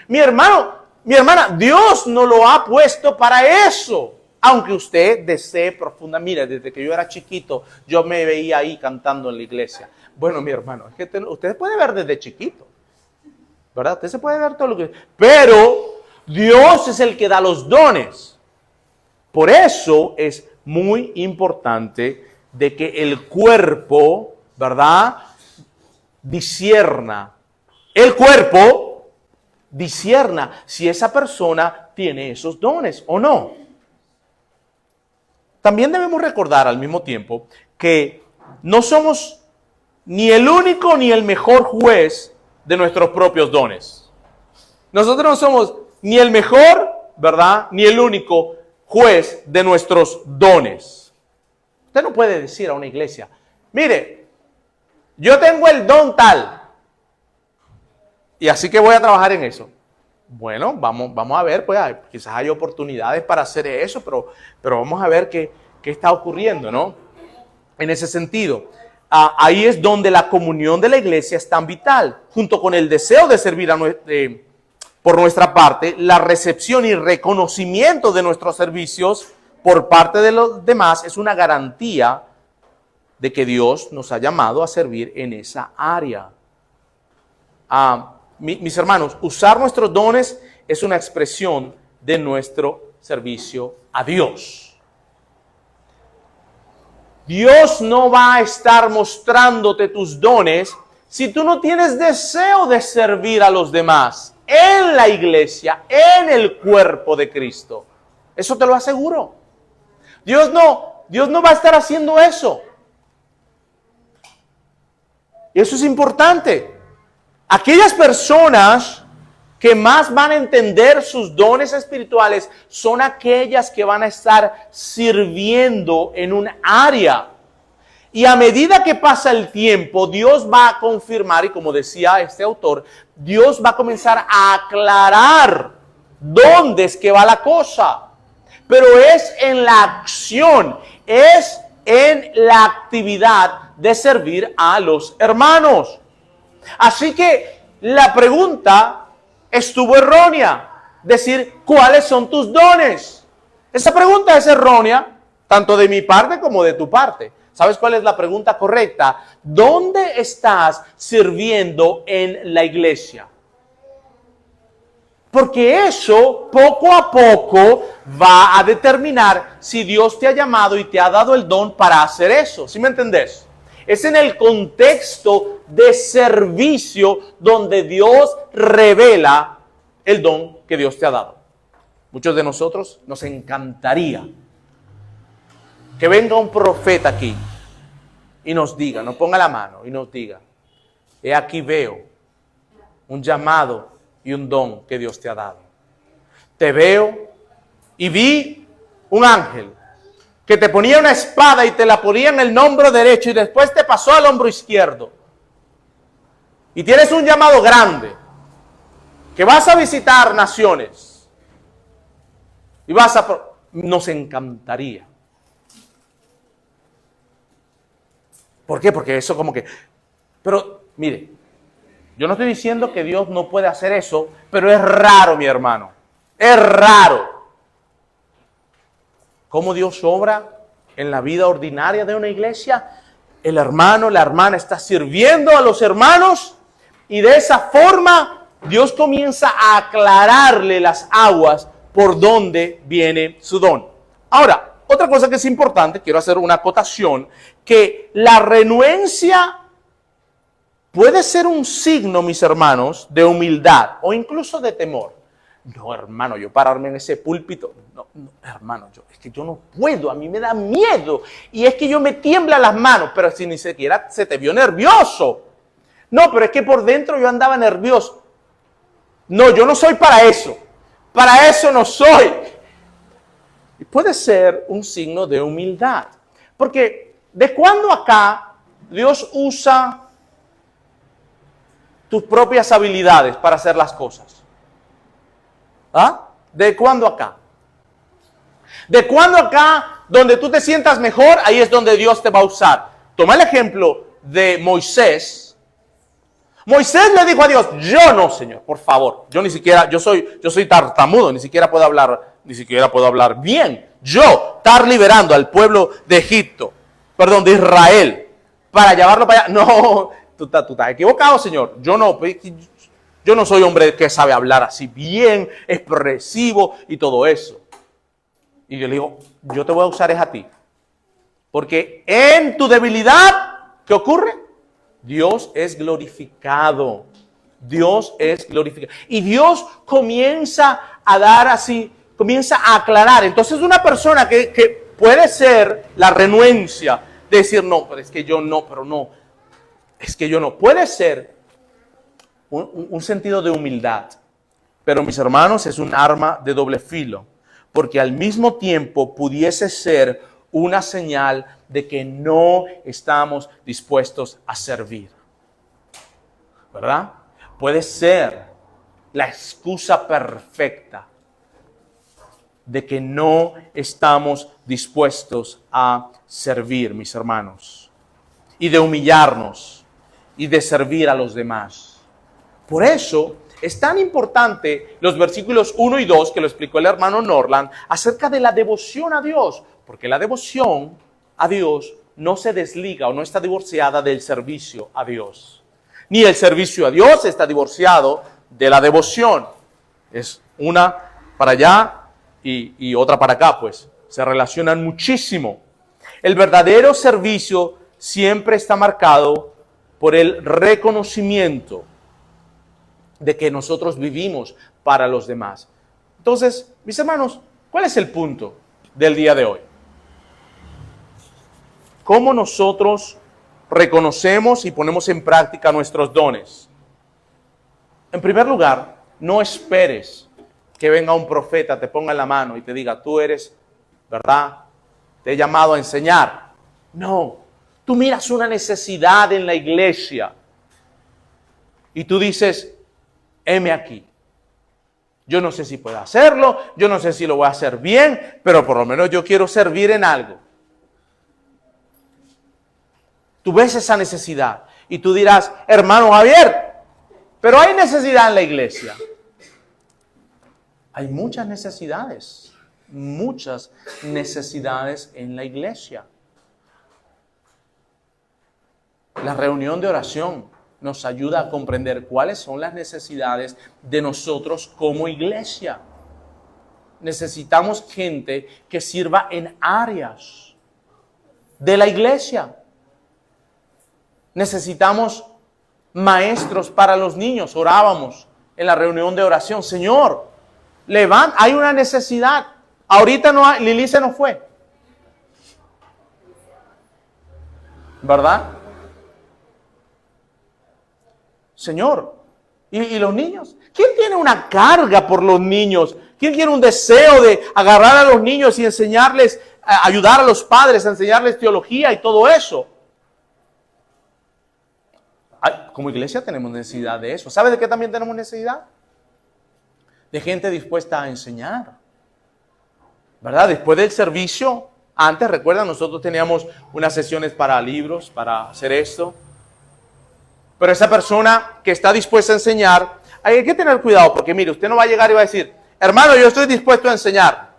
mi hermano, mi hermana, Dios no lo ha puesto para eso. Aunque usted desee profunda. Mire, desde que yo era chiquito, yo me veía ahí cantando en la iglesia. Bueno, mi hermano, es que usted puede ver desde chiquito, ¿verdad? Usted se puede ver todo lo que... Pero Dios es el que da los dones. Por eso es muy importante de que el cuerpo, ¿verdad?, discierna. El cuerpo discierna si esa persona tiene esos dones o no. También debemos recordar al mismo tiempo que no somos ni el único ni el mejor juez de nuestros propios dones. Nosotros no somos ni el mejor, ¿verdad?, ni el único juez de nuestros dones. Usted no puede decir a una iglesia, mire, yo tengo el don tal, y así que voy a trabajar en eso. Bueno, vamos a ver, pues quizás hay oportunidades para hacer eso, pero vamos a ver qué está ocurriendo, ¿no? En ese sentido, ahí es donde la comunión de la iglesia es tan vital, junto con el deseo de servir por nuestra parte, la recepción y reconocimiento de nuestros servicios por parte de los demás es una garantía de que Dios nos ha llamado a servir en esa área. Mis hermanos, usar nuestros dones es una expresión de nuestro servicio a Dios. Dios no va a estar mostrándote tus dones si tú no tienes deseo de servir a los demás en la iglesia, en el cuerpo de Cristo. Eso te lo aseguro. Dios no va a estar haciendo eso. Y eso es importante. Aquellas personas que más van a entender sus dones espirituales son aquellas que van a estar sirviendo en un área. Y a medida que pasa el tiempo, Dios va a confirmar, y como decía este autor, Dios va a comenzar a aclarar dónde es que va la cosa. Pero es en la acción, es en la actividad de servir a los hermanos. Así que la pregunta estuvo errónea. Decir, ¿cuáles son tus dones? Esa pregunta es errónea, tanto de mi parte como de tu parte. ¿Sabes cuál es la pregunta correcta? ¿Dónde estás sirviendo en la iglesia? Porque eso, poco a poco, va a determinar si Dios te ha llamado y te ha dado el don para hacer eso. ¿Sí me entendés? Es en el contexto de servicio donde Dios revela el don que Dios te ha dado. Muchos de nosotros nos encantaría que venga un profeta aquí y nos diga, nos ponga la mano y nos diga, he aquí veo un llamado y un don que Dios te ha dado. Te veo y vi un ángel que te ponía una espada y te la ponía en el hombro derecho y después te pasó al hombro izquierdo. Y tienes un llamado grande, que vas a visitar naciones y nos encantaría. ¿Por qué? Porque eso como que... Pero, mire, yo no estoy diciendo que Dios no puede hacer eso, pero es raro, mi hermano. Es raro. ¿Cómo Dios obra en la vida ordinaria de una iglesia? El hermano, la hermana está sirviendo a los hermanos y de esa forma Dios comienza a aclararle las aguas por donde viene su don. Ahora, otra cosa que es importante, quiero hacer una acotación, que la renuencia puede ser un signo, mis hermanos, de humildad o incluso de temor. No, hermano, yo pararme en ese púlpito, no, hermano, es que yo no puedo, a mí me da miedo. Y es que yo me tiemblan las manos, pero si ni siquiera se te vio nervioso. No, pero es que por dentro yo andaba nervioso. No, yo no soy para eso. Para eso no soy. Y puede ser un signo de humildad. Porque ¿de cuándo acá Dios usa tus propias habilidades para hacer las cosas? ¿Ah? ¿De cuándo acá? ¿De cuándo acá, donde tú te sientas mejor, ahí es donde Dios te va a usar? Toma el ejemplo de Moisés. Moisés le dijo a Dios, yo no, Señor, por favor. Yo soy tartamudo, ni siquiera puedo hablar bien. Yo estar liberando al pueblo de Egipto, de Israel, para llevarlo para allá. No, tú estás equivocado, Señor. Yo no soy hombre que sabe hablar así bien, expresivo y todo eso. Y yo le digo, yo te voy a usar es a ti. Porque en tu debilidad, ¿qué ocurre? Dios es glorificado. Dios es glorificado. Y Dios comienza a dar así, comienza a aclarar. Entonces una persona que puede ser la renuencia de decir, no, pero es que yo no, pero no. Es que yo no. Puede ser un sentido de humildad. Pero mis hermanos, es un arma de doble filo. Porque al mismo tiempo pudiese ser una señal de que no estamos dispuestos a servir. ¿Verdad? Puede ser la excusa perfecta de que no estamos dispuestos a servir, mis hermanos. Y de humillarnos y de servir a los demás. Por eso es tan importante los versículos 1 y 2 que lo explicó el hermano Norland acerca de la devoción a Dios. Porque la devoción a Dios no se desliga o no está divorciada del servicio a Dios. Ni el servicio a Dios está divorciado de la devoción. Es una para allá y otra para acá, pues. Se relacionan muchísimo. El verdadero servicio siempre está marcado por el reconocimiento de que nosotros vivimos para los demás. Entonces, mis hermanos, ¿cuál es el punto del día de hoy? ¿Cómo nosotros reconocemos y ponemos en práctica nuestros dones? En primer lugar, no esperes que venga un profeta, te ponga en la mano y te diga, tú eres, ¿verdad? Te he llamado a enseñar. No, tú miras una necesidad en la iglesia y tú dices, heme aquí. Yo no sé si puedo hacerlo, yo no sé si lo voy a hacer bien, pero por lo menos yo quiero servir en algo. Tú ves esa necesidad y tú dirás, hermano Javier, pero hay necesidad en la iglesia. Hay muchas necesidades en la iglesia. La reunión de oración nos ayuda a comprender cuáles son las necesidades de nosotros como iglesia. Necesitamos gente que sirva en áreas de la iglesia. Necesitamos maestros para los niños. Orábamos en la reunión de oración. Señor, hay una necesidad. Ahorita no hay, Lili se nos fue. ¿Verdad? Señor, ¿y los niños? ¿Quién tiene una carga por los niños? ¿Quién tiene un deseo de agarrar a los niños y enseñarles, ayudar a los padres a enseñarles teología y todo eso? Como iglesia tenemos necesidad de eso. ¿Sabe de qué también tenemos necesidad? De gente dispuesta a enseñar. ¿Verdad? Después del servicio, antes, recuerdan, nosotros teníamos unas sesiones para libros, para hacer esto. Pero esa persona que está dispuesta a enseñar, hay que tener cuidado, porque mire, usted no va a llegar y va a decir, hermano, yo estoy dispuesto a enseñar.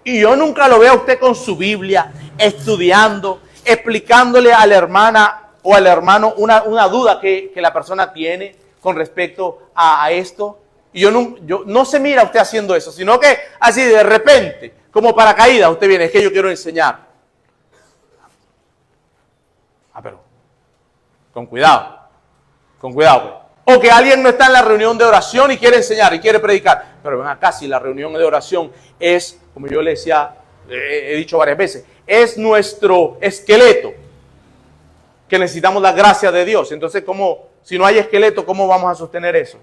Y yo nunca lo veo a usted con su Biblia, estudiando, explicándole a la hermana o al hermano una duda que la persona tiene con respecto a esto. Y yo no se mira usted haciendo eso, sino que así de repente, como paracaídas, usted viene, es que yo quiero enseñar. Pero con cuidado, pues. O que alguien no está en la reunión de oración y quiere enseñar y quiere predicar. Pero ven acá, si la reunión de oración es, como yo le decía, he dicho varias veces, es nuestro esqueleto, que necesitamos la gracia de Dios. Entonces, ¿cómo, si no hay esqueleto, cómo vamos a sostener eso?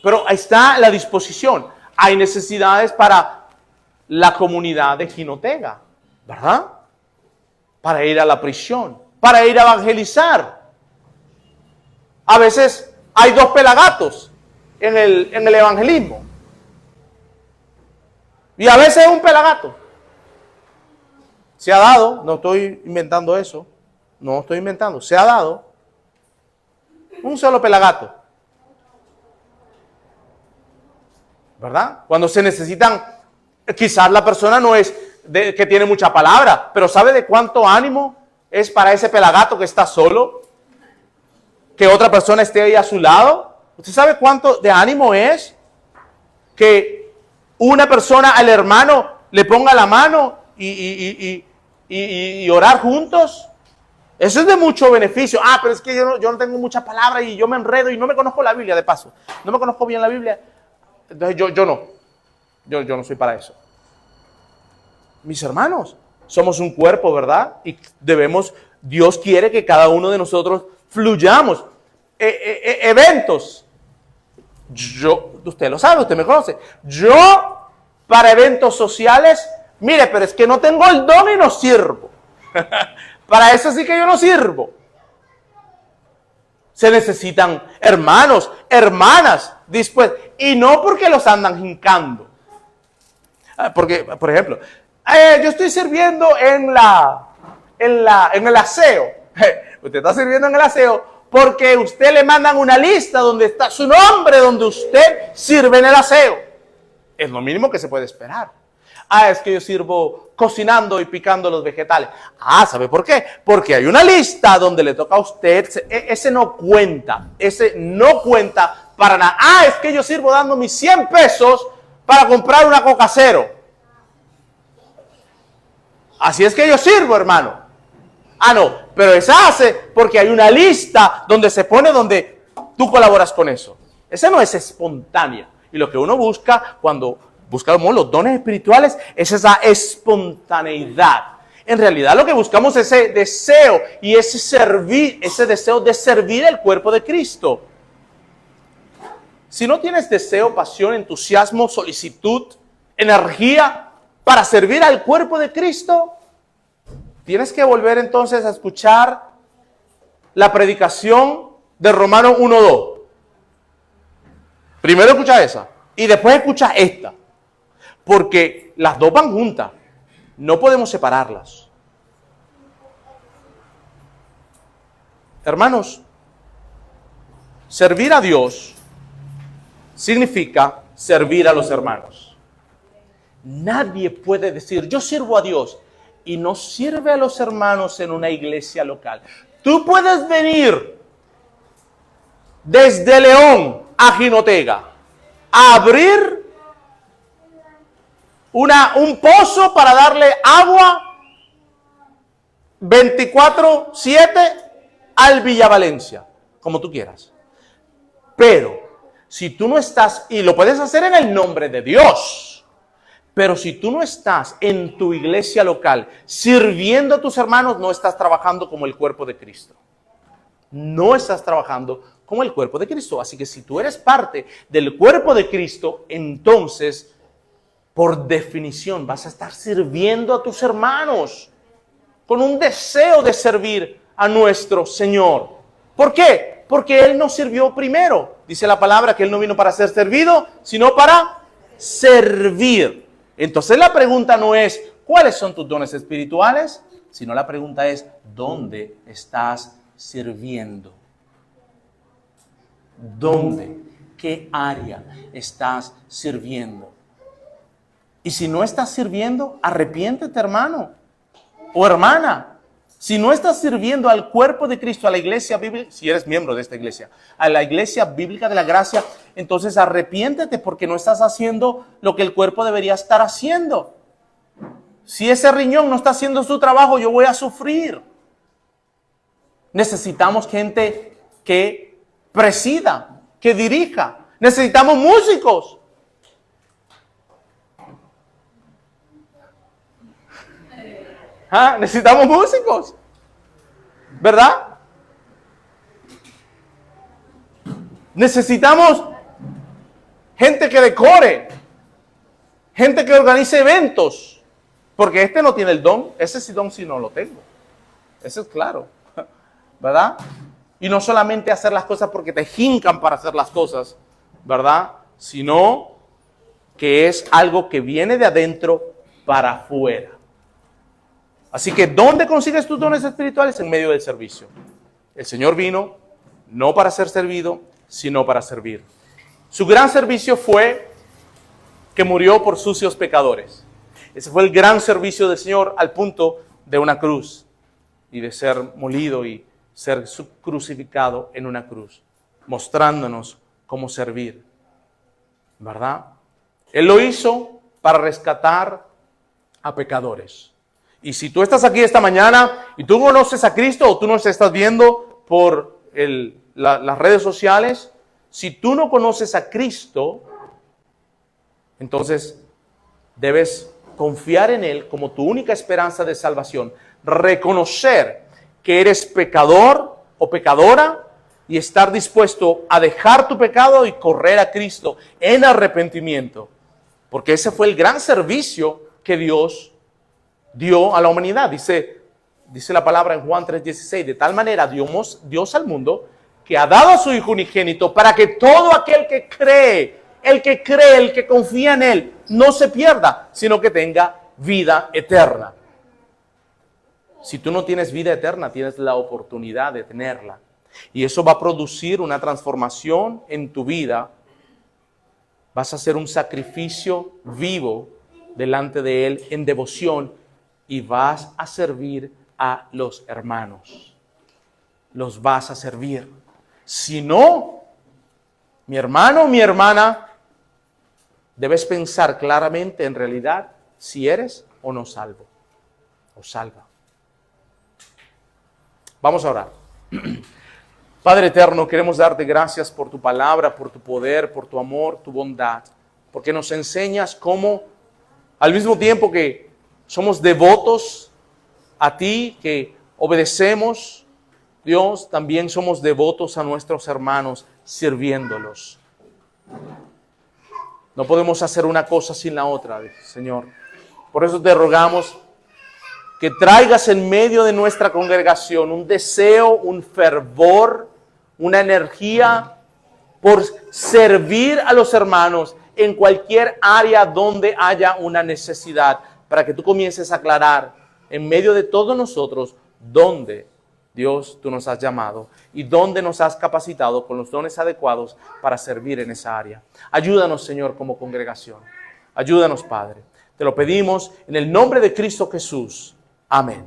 Pero ahí está la disposición. Hay necesidades para la comunidad de Jinotega, ¿verdad? Para ir a la prisión, para ir a evangelizar. A veces hay dos pelagatos en el evangelismo. Y a veces un pelagato. Se ha dado, no estoy inventando eso, no estoy inventando, se ha dado un solo pelagato. ¿Verdad? Cuando se necesitan, quizás la persona no es que tiene mucha palabra, pero ¿sabe de cuánto ánimo es para ese pelagato que está solo? Que otra persona esté ahí a su lado. ¿Usted sabe cuánto de ánimo es que una persona al hermano le ponga la mano y orar juntos? Eso es de mucho beneficio. Ah, pero es que yo no tengo mucha palabra y yo me enredo y no me conozco la Biblia, de paso. No me conozco bien la Biblia. Entonces yo no soy para eso. Mis hermanos, somos un cuerpo, ¿verdad? Y Dios quiere que cada uno de nosotros fluyamos. Eventos. Usted lo sabe, usted me conoce. Yo, para eventos sociales, mire, pero es que no tengo el don y no sirvo. Para eso sí que yo no sirvo. Se necesitan hermanos, hermanas, dispuestos. Y no porque los andan hincando. Porque, por ejemplo, yo estoy sirviendo en el aseo. Usted está sirviendo en el aseo porque usted le mandan una lista donde está su nombre, donde usted sirve en el aseo. Es lo mínimo que se puede esperar. Ah, es que yo sirvo cocinando y picando los vegetales. Ah, ¿sabe por qué? Porque hay una lista donde le toca a usted. Ese no cuenta. Ese no cuenta para nada. Ah, es que yo sirvo dando mis 100 pesos para comprar una Coca Cero. Así es que yo sirvo, hermano. Ah, no, pero esa hace porque hay una lista donde se pone donde tú colaboras con eso. Esa no es espontánea. Y lo que uno busca cuando buscamos los dones espirituales es esa espontaneidad. En realidad lo que buscamos es ese deseo y ese deseo de servir el cuerpo de Cristo. Si no tienes deseo, pasión, entusiasmo, solicitud, energía para servir al cuerpo de Cristo, tienes que volver entonces a escuchar la predicación de Romanos 1:2. Primero escucha esa y después escucha esta. Porque las dos van juntas. No podemos separarlas. Hermanos, servir a Dios significa servir a los hermanos. Nadie puede decir, yo sirvo a Dios y no sirve a los hermanos en una iglesia local. Tú puedes venir desde León a Jinotega a abrir un pozo para darle agua 24/7 al Villa Valencia, como tú quieras. Pero si tú no estás, y lo puedes hacer en el nombre de Dios, pero si tú no estás en tu iglesia local sirviendo a tus hermanos, no estás trabajando como el cuerpo de Cristo. No estás trabajando como el cuerpo de Cristo. Así que si tú eres parte del cuerpo de Cristo, entonces por definición vas a estar sirviendo a tus hermanos con un deseo de servir a nuestro Señor. ¿Por qué? Porque Él nos sirvió primero. Dice la palabra que Él no vino para ser servido, sino para servir. Entonces la pregunta no es ¿cuáles son tus dones espirituales? Sino la pregunta es ¿dónde estás sirviendo? ¿Dónde? ¿Qué área estás sirviendo? Y si no estás sirviendo, arrepiéntete, hermano o hermana. Si no estás sirviendo al cuerpo de Cristo, a la iglesia bíblica, si eres miembro de esta iglesia, a la iglesia bíblica de la gracia, entonces arrepiéntete porque no estás haciendo lo que el cuerpo debería estar haciendo. Si ese riñón no está haciendo su trabajo, yo voy a sufrir. Necesitamos gente que presida, que dirija. Necesitamos músicos. Necesitamos músicos, ¿verdad? Necesitamos gente que decore, gente que organice eventos, porque este no tiene el don, ese sí don sí no lo tengo. Eso es claro, ¿verdad? Y no solamente hacer las cosas porque te jincan para hacer las cosas, ¿verdad? Sino que es algo que viene de adentro para afuera. Así que, ¿dónde consigues tus dones espirituales? En medio del servicio. El Señor vino no para ser servido, sino para servir. Su gran servicio fue que murió por sucios pecadores. Ese fue el gran servicio del Señor al punto de una cruz y de ser molido y ser crucificado en una cruz, mostrándonos cómo servir, ¿verdad? Él lo hizo para rescatar a pecadores. Y si tú estás aquí esta mañana y tú conoces a Cristo o tú nos estás viendo por las redes sociales, si tú no conoces a Cristo, entonces debes confiar en Él como tu única esperanza de salvación. Reconocer que eres pecador o pecadora y estar dispuesto a dejar tu pecado y correr a Cristo en arrepentimiento. Porque ese fue el gran servicio que Dios dio a la humanidad. Dice la palabra en Juan 3:16, de tal manera Dios al mundo que ha dado a su Hijo unigénito para que todo aquel que cree, el que confía en Él, no se pierda, sino que tenga vida eterna. Si tú no tienes vida eterna, tienes la oportunidad de tenerla. Y eso va a producir una transformación en tu vida. Vas a hacer un sacrificio vivo delante de Él en devoción y vas a servir a los hermanos. Los vas a servir. Si no, mi hermano o mi hermana, debes pensar claramente en realidad si eres o no salvo o salva. Vamos a orar. Padre eterno, queremos darte gracias por tu palabra, por tu poder, por tu amor, tu bondad, porque nos enseñas cómo al mismo tiempo que somos devotos a ti, que obedecemos, Dios, también somos devotos a nuestros hermanos, sirviéndolos. No podemos hacer una cosa sin la otra, Señor. Por eso te rogamos que traigas en medio de nuestra congregación un deseo, un fervor, una energía por servir a los hermanos en cualquier área donde haya una necesidad, para que tú comiences a aclarar en medio de todos nosotros dónde, Dios, tú nos has llamado y dónde nos has capacitado con los dones adecuados para servir en esa área. Ayúdanos, Señor, como congregación. Ayúdanos, Padre. Te lo pedimos en el nombre de Cristo Jesús. Amén.